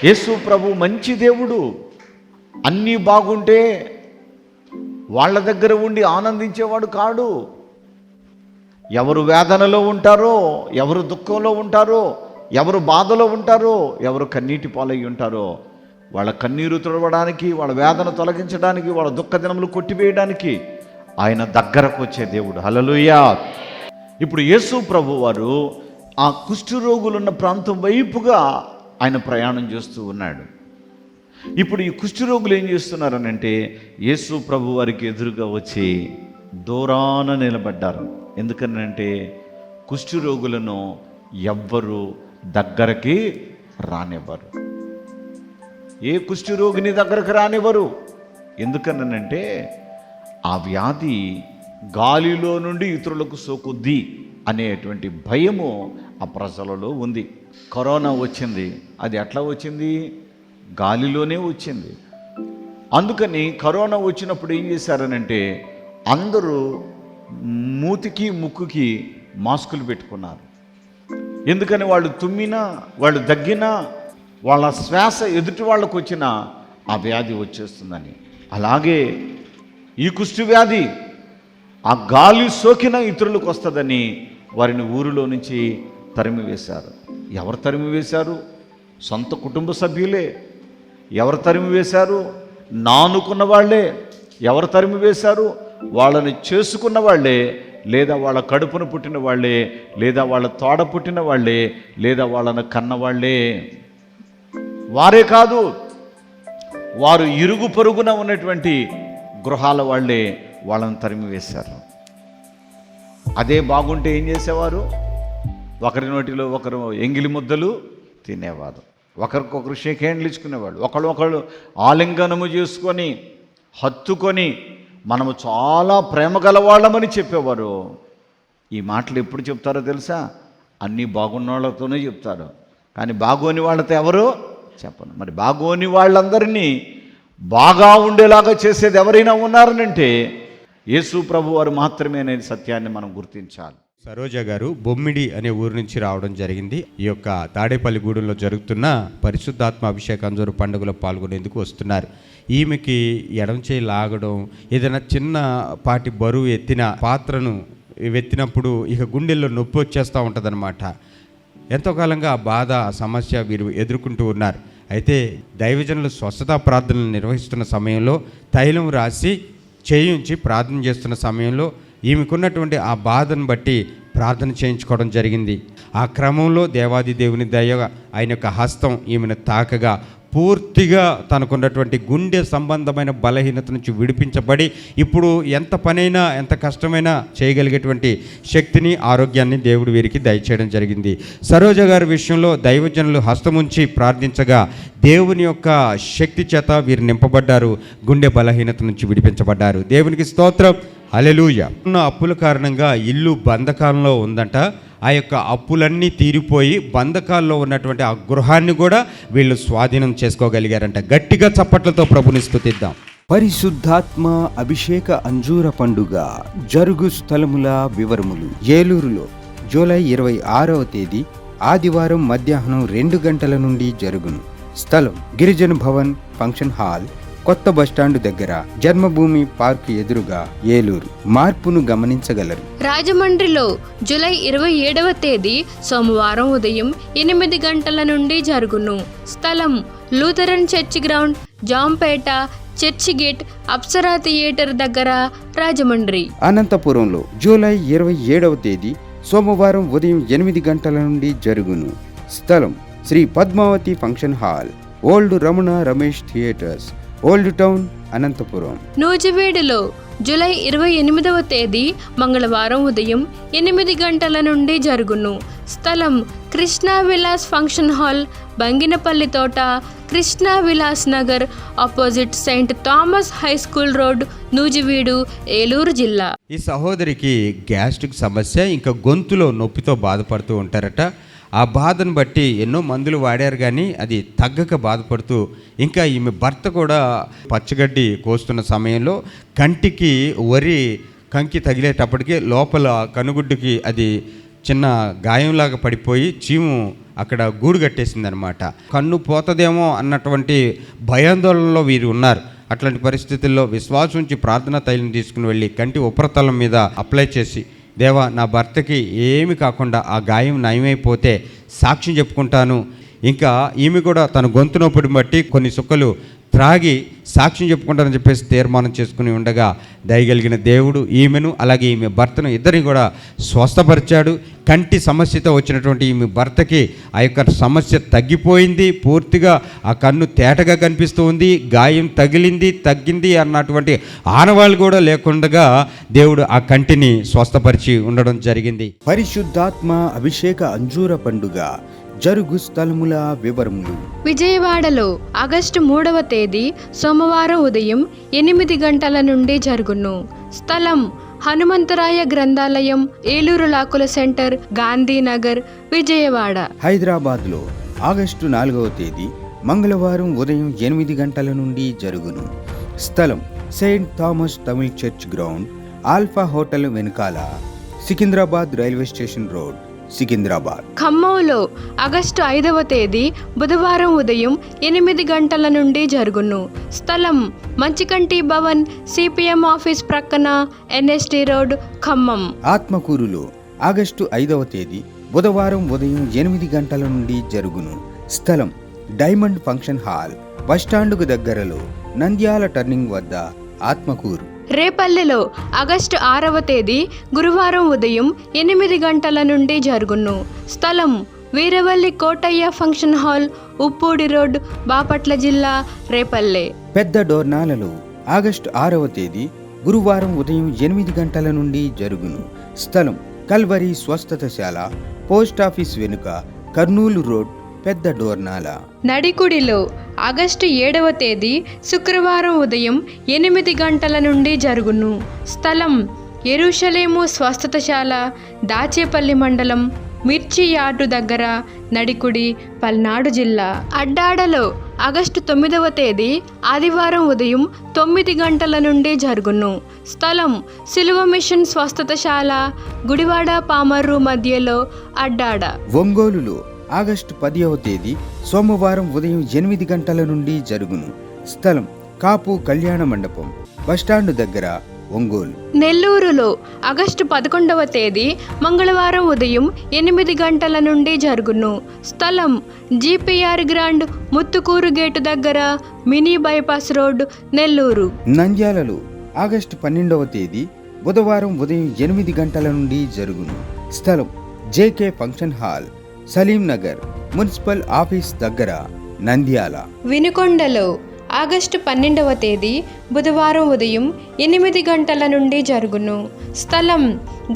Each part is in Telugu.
యేసు ప్రభు మంచి దేవుడు. అన్నీ బాగుంటే వాళ్ళ దగ్గర ఉండి ఆనందించేవాడు కాడు. ఎవరు వేదనలో ఉంటారో, ఎవరు దుఃఖంలో ఉంటారో, ఎవరు బాధలో ఉంటారో, ఎవరు కన్నీటి పాలయ్యి ఉంటారో, వాళ్ళ కన్నీరు తుడవడానికి, వాళ్ళ వేదన తొలగించడానికి, వాళ్ళ దుఃఖ దినములు కొట్టివేయడానికి ఆయన దగ్గరకు వచ్చే దేవుడు. హల్లెలూయా. ఇప్పుడు యేసు ప్రభు వారు ఆ కుష్ఠరోగులున్న ప్రాంతం వైపుగా ఆయన ప్రయాణం చేస్తూ ఉన్నాడు. ఇప్పుడు ఈ కుష్ఠరోగులు ఏం చేస్తున్నారనంటే యేసు ప్రభు వారికి ఎదురుగా వచ్చి దూరాన నిలబడ్డారు. ఎందుకనంటే కుష్ఠరోగులను ఎవ్వరు దగ్గరకి రానివ్వరు. ఏ కుష్ఠరోగిని దగ్గరకు రానివ్వరు. ఎందుకనంటే ఆ వ్యాధి గాలిలో నుండి ఇతరులకు సోకుద్ది అనేటువంటి భయము ఆ ప్రజలలో ఉంది. కరోనా వచ్చింది, అది ఎట్లా వచ్చింది? గాలిలోనే వచ్చింది. అందుకని కరోనా వచ్చినప్పుడు ఏం చేశారనంటే అందరూ మూతికి ముక్కుకి మాస్కులు పెట్టుకున్నారు. ఎందుకని వాళ్ళు తుమ్మినా, వాళ్ళు దగ్గినా, వాళ్ళ శ్వాస ఎదుటి వాళ్ళకు వచ్చినా ఆ వ్యాధి వచ్చేస్తుందని. అలాగే ఈ కుష్టు వ్యాధి ఆ గాలి సోకిన ఇతరులకు వస్తుందని వారిని ఊరిలో నుంచి తరిమివేశారు. ఎవరు తరిమివేశారు? సొంత కుటుంబ సభ్యులే. ఎవరు తరిమివేశారు? నానుకున్న వాళ్ళే. ఎవరు తరిమివేశారు? వాళ్ళని చేసుకున్న వాళ్ళే, లేదా వాళ్ళ కడుపును పుట్టిన వాళ్ళే, లేదా వాళ్ళ తోడ పుట్టిన వాళ్ళే, లేదా వాళ్ళను కన్నవాళ్లే. వారే కాదు, వారు ఇరుగు పొరుగున ఉన్నటువంటి గృహాల వాళ్ళే వాళ్ళని తరిమివేశారు. అదే బాగుంటే ఏం చేసేవారు? ఒకరి నోటిలో ఒకరు ఎంగిలి ముద్దలు తినేవారు. ఒకరికొకరు షేక్ హ్యాండ్లు ఇచ్చుకునేవాళ్ళు. ఒకళ్ళు ఆలింగనము చేసుకొని హత్తుకొని మనము చాలా ప్రేమ గలవాళ్ళమని చెప్పేవారు. ఈ మాటలు ఎప్పుడు చెప్తారో తెలుసా? అన్నీ బాగున్న వాళ్ళతోనే చెప్తారు, కానీ బాగోని వాళ్ళతో ఎవరు చెప్పను. మరి బాగోని వాళ్ళందరినీ బాగా ఉండేలాగా చేసేది ఎవరైనా ఉన్నారనంటే యేసు ప్రభు వారు మాత్రమే అనేది సత్యాన్ని మనం గుర్తించాలి. సరోజ గారు బొమ్మిడి అనే ఊరు నుంచి రావడం జరిగింది. ఈ యొక్క తాడేపల్లిగూడెంలో జరుగుతున్న పరిశుద్ధాత్మ అభిషేకాంజోరు పండుగలో పాల్గొనేందుకు వస్తున్నారు. ఈమెకి ఎడం చేయి లాగడం, ఏదైనా చిన్న పాటి బరువు ఎత్తిన పాత్రను ఎత్తినప్పుడు ఇక గుండెల్లో నొప్పి వచ్చేస్తూ ఉంటుందన్నమాట. ఎంతో కాలంగా ఆ బాధ, ఆ సమస్య వీరు ఎదుర్కొంటూ ఉన్నారు. అయితే దైవజనులు స్వస్థతా ప్రార్థనలు నిర్వహిస్తున్న సమయంలో తైలం రాసి చేయించి ప్రార్థన చేస్తున్న సమయంలో ఈమెకున్నటువంటి ఆ బాధను బట్టి ప్రార్థన చేయించుకోవడం జరిగింది. ఆ క్రమంలో దేవాది దేవుని దయ, ఆయన యొక్క హస్తం ఈమెను తాకగా పూర్తిగా తనకున్నటువంటి గుండె సంబంధమైన బలహీనత నుంచి విడిపించబడి ఇప్పుడు ఎంత పనైనా, ఎంత కష్టమైనా చేయగలిగేటువంటి శక్తిని, ఆరోగ్యాన్ని దేవుడు వీరికి దయచేయడం జరిగింది. సరోజ గారి విషయంలో దైవజనులు హస్తముంచి ప్రార్థించగా దేవుని యొక్క శక్తి చేత వీరు నింపబడ్డారు. గుండె బలహీనత నుంచి విడిపించబడ్డారు. దేవునికి స్తోత్రం. హల్లెలూయా. ఉన్న అప్పుల కారణంగా ఇల్లు బంధకాలంలో ఉందంట. ఆ యొక్క అప్పులన్నీ తీరిపోయి బంధకాల్లో ఉన్నటువంటి ఆ గృహాన్ని కూడా వీళ్ళు స్వాధీనం చేసుకోగలిగారంట. గట్టిగా చప్పట్లతో ప్రభుని స్తుతిద్దాం. పరిశుద్ధాత్మ అభిషేక అంజూర పండుగ జరుగు స్థలముల వివరములు. ఏలూరులో జూలై 26వ తేదీ ఆదివారం మధ్యాహ్నం 2 గంటల నుండి జరుగును. స్థలం గిరిజన భవన్ ఫంక్షన్ హాల్, కొత్త బస్టాండు దగ్గర, జన్మభూమి పార్క్ ఎదురుగా, ఏలూరు. మార్పును గమనించగలరు. రాజమండ్రిలో జూలై 27వ తేదీ సోమవారం ఉదయం 8 గంటల నుండి జరుగును. స్థలం Lutheran church ground, Jampeta, church gate, Apsara theatre దగ్గర, రాజమండ్రి. అనంతపురంలో జూలై 27వ తేదీ సోమవారం ఉదయం 8 గంటల నుండి జరుగును. స్థలం Shri Padmavati function hall, old Ramana Ramesh theatres, old town, Anantapur. నూజివీడులో జూలై 28వ తేదీ మంగళవారం ఉదయం 8 గంటల నుండి జరుగును. స్థలం కృష్ణా విలాస్ ఫంక్షన్ హాల్, బంగినపల్లి తోట, Krishna Vilas Nagar, opposite Saint Thomas high school road, Nuzvid, Eluru జిల్లా. ఈ సహోదరికి గ్యాస్ట్రిక్ సమస్య, ఇంకా గొంతులో నొప్పితో బాధపడుతూ ఉంటారట. ఆ బాధను బట్టి ఎన్నో మందులు వాడారు, కానీ అది తగ్గక బాధపడుతూ, ఇంకా ఈమె భర్త కూడా పచ్చగడ్డి కోస్తున్న సమయంలో కంటికి వరి కంకి తగిలేటప్పటికీ లోపల కనుగుడ్డుకి అది చిన్న గాయంలాగా పడిపోయి చీము అక్కడ గూడు కట్టేసిందనమాట. కన్ను పోతదేమో అన్నటువంటి భయాందోళనలో వీరు ఉన్నారు. అట్లాంటి పరిస్థితుల్లో విశ్వాసం ఉంచి ప్రార్థనా తైలం తీసుకుని వెళ్ళి కంటి ఉపరితలం మీద అప్లై చేసి, దేవా నా భర్తకి ఏమి కాకుండా ఆ గాయం నయమైపోతే సాక్ష్యం చెప్పుకుంటాను, ఇంకా ఈమె కూడా తన గొంతు నొప్పిని బట్టి కొన్ని సుక్కలు త్రాగి సాక్ష్యం చెప్పుకుంటానని చెప్పేసి తీర్మానం చేసుకుని ఉండగా దయగలిగిన దేవుడు ఈమెను అలాగే ఈమె భర్తను ఇద్దరిని కూడా స్వస్థపరిచాడు. కంటి సమస్యతో వచ్చినటువంటి ఈమె భర్తకి ఆ యొక్క సమస్య తగ్గిపోయింది. పూర్తిగా ఆ కన్ను తేటగా కనిపిస్తూ ఉంది. గాయం తగ్గింది అన్నటువంటి ఆనవాళ్ళు కూడా లేకుండా దేవుడు ఆ కంటిని స్వస్థపరిచి ఉండడం జరిగింది. పరిశుద్ధాత్మ అభిషేక అంజూర పండుగ జరుగు స్థలముల వివరములు. విజయవాడలో ఆగస్టు 3వ తేదీ సోమవారం ఉదయం 8 గంటల నుండి జరుగును. స్థలం హనుమంతరాయ గ్రంథాలయం, ఏలూరు లాకుల సెంటర్, గాంధీనగర్, విజయవాడ. హైదరాబాద్లో ఆగస్టు 4వ తేదీ మంగళవారం ఉదయం 8 గంటల నుండి జరుగును. స్థలం saint Thomas Tamil church ground, alpha hotel వెనుకాల, Secunderabad railway station road, Secunderabad. ఖమ్మంలో ఆగస్టు 5వ తేదీ బుధవారం ఉదయం 8 గంటల నుండి జరుగును. స్థలం మంచికంటి భవన్, సిపిఎం ఆఫీస్ ప్రక్కన, ఎన్ఎస్టి రోడ్, ఖమ్మం. ఆత్మకూరులో ఆగస్టు 5వ తేదీ బుధవారం ఉదయం 8 గంటల నుండి జరుగును. స్థలం డైమండ్ ఫంక్షన్ హాల్, బస్టాండుకు దగ్గరలో, నంద్యాల టర్నింగ్ వద్ద, ఆత్మకూరు. రేపల్లెలో ఆగస్టు 6వ తేదీ గురువారం ఉదయం 8 గంటల నుండి జరుగును. స్థలం Veeravalli Kotaiah function hall, Uppudi road, Bapatla జిల్లా, రేపల్లె. పెద్ద డోర్నాలలో ఆగస్టు 6వ తేదీ గురువారం ఉదయం 8 గంటల నుండి జరుగును. స్థలం కల్వరి స్వస్థతశాల, పోస్టాఫీస్ వెనుక, కర్నూలు రోడ్, పెద్ద డోర్నాల. నడికుడిలో ఆగస్టు 7వ తేదీ శుక్రవారం ఉదయం 8 గంటల నుండి జరుగును. స్థలం యెరూషలేము స్వస్థతశాల, దాచేపల్లి మండలం, మిర్చి యార్డు దగ్గర, నడికుడి, పల్నాడు జిల్లా. అడ్డాడలో ఆగస్టు 9వ తేదీ ఆదివారం ఉదయం 9 గంటల నుండి జరుగును. స్థలం సిలువ మిషన్ స్వస్థతశాల, గుడివాడ పామర్రు మధ్యలో, అడ్డాడ. ఒంగోలులో ఆగస్టు 10వ తేదీ సోమవారం ఉదయం 8 గంటల నుండి జరుగును. స్థలం కాపు కళ్యాణ మండపం, బస్టాండు దగ్గర, ఒంగోలు. నెల్లూరులో ఆగస్టు 11వ తేదీ మంగళవారం ఉదయం 8 గంటల నుండి జరుగును. స్థలం జిపిఆర్ గ్రాండ్, ముత్తుకూరు గేటు దగ్గర, మినీ బైపాస్ రోడ్, నెల్లూరు. నంద్యాలలో ఆగస్టు 12వ తేదీ బుధవారం ఉదయం 8 గంటల నుండి జరుగును. స్థలం JK function hall, Salim Nagar, municipal office దగ్గర, నంద్యాల. వినుకొండలో ఆగస్టు 12వ తేదీ బుధవారం ఉదయం 8 గంటల నుండి జరుగును. స్థలం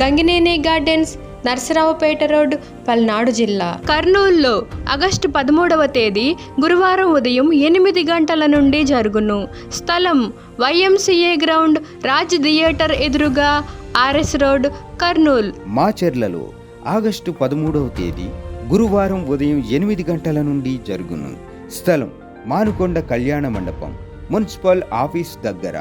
గంగినేని గార్డెన్స్, నర్సరావుపేట రోడ్, పల్నాడు జిల్లా. కర్నూలులో ఆగస్టు 13వ తేదీ గురువారం ఉదయం 8 గంటల నుండి జరుగును. స్థలం వైఎంసిఏ గ్రౌండ్, రాజ్ థియేటర్ ఎదురుగా, ఆర్ఎస్ రోడ్, కర్నూలు. మాచెర్లలో ఆగస్టు 13వ తేదీ గురువారం ఉదయం 8 గంటల నుండి జరుగును. స్థలం మానుకొండ కళ్యాణ మండపం, మున్సిపల్ ఆఫీస్ దగ్గర,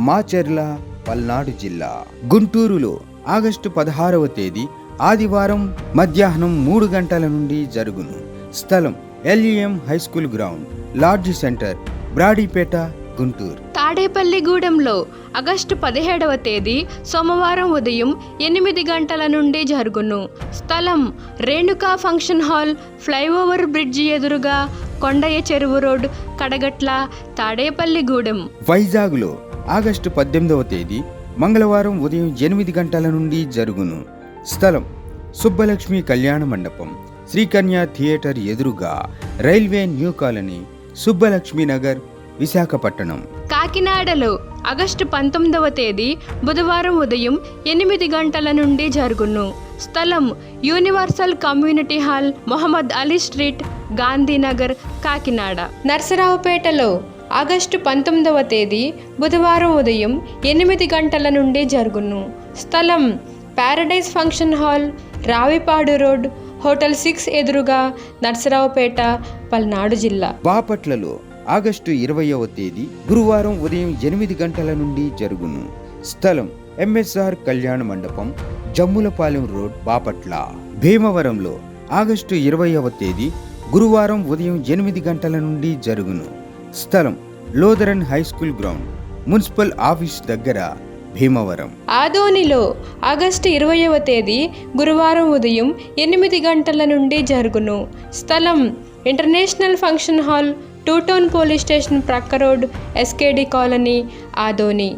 మాచెర్ల, పల్నాడు జిల్లా. గుంటూరులో ఆగస్టు 16వ తేదీ ఆదివారం మధ్యాహ్నం 3 గంటల నుండి జరుగును. స్థలం LEM high school ground, lodge centre, Brodipet, Guntur. తాడేపల్లిగూడెంలో ఆగస్టు 17వ తేదీ సోమవారం ఉదయం 8 గంటల నుండి జరుగును. స్థలం Renuka function hall, flyover bridge ఎదురుగా, కొండయ్య చెరువు రోడ్, కడగట్ల, తాడేపల్లిగూడెం. వైజాగ్లో ఆగస్టు 18వ తేదీ మంగళవారం ఉదయం 8 గంటల నుండి జరుగును. స్థలం సుబ్బలక్ష్మి కళ్యాణ మండపం, శ్రీకన్య థియేటర్ ఎదురుగా, railway new colony, Subbalakshmi Nagar, Visakhapatnam. కాకినాడలో ఆగస్టు 19వ తేదీ బుధవారం ఉదయం 8 గంటల నుండి జరుగును. స్థలం universal community hall, Mohammed Ali street, Gandhinagar, Kakinada. నర్సరావుపేటలో ఆగస్టు 19వ తేదీ బుధవారం ఉదయం 8 గంటల నుండి జరుగును. స్థలం paradise function hall, Ravipadu road, hotel 6 ఎదురుగా, నర్సరావుపేట, పల్నాడు జిల్లా. బాపట్లలో ఆగస్టు 20వ తేదీ గురువారం ఉదయం 8 గంటల నుండి జరుగును. స్థలం ఎంఎస్ఆర్ కళ్యాణ మండపం, జమ్ములపాలెం రోడ్, బాపట్ల. భీమవరంలో ఆగస్టు 20వ తేదీ గురువారం ఉదయం 8 గంటల నుండి జరుగును. స్థలం Lutheran high school ground, municipal office దగ్గర, భీమవరం. ఆదోనిలో ఆగస్టు 20వ తేదీ గురువారం ఉదయం 8 గంటల నుండి జరుగును. స్థలం international function hall, 2 town police station ప్రక్క రోడ్, ఎస్కేడి కాలనీ, ఆదోని.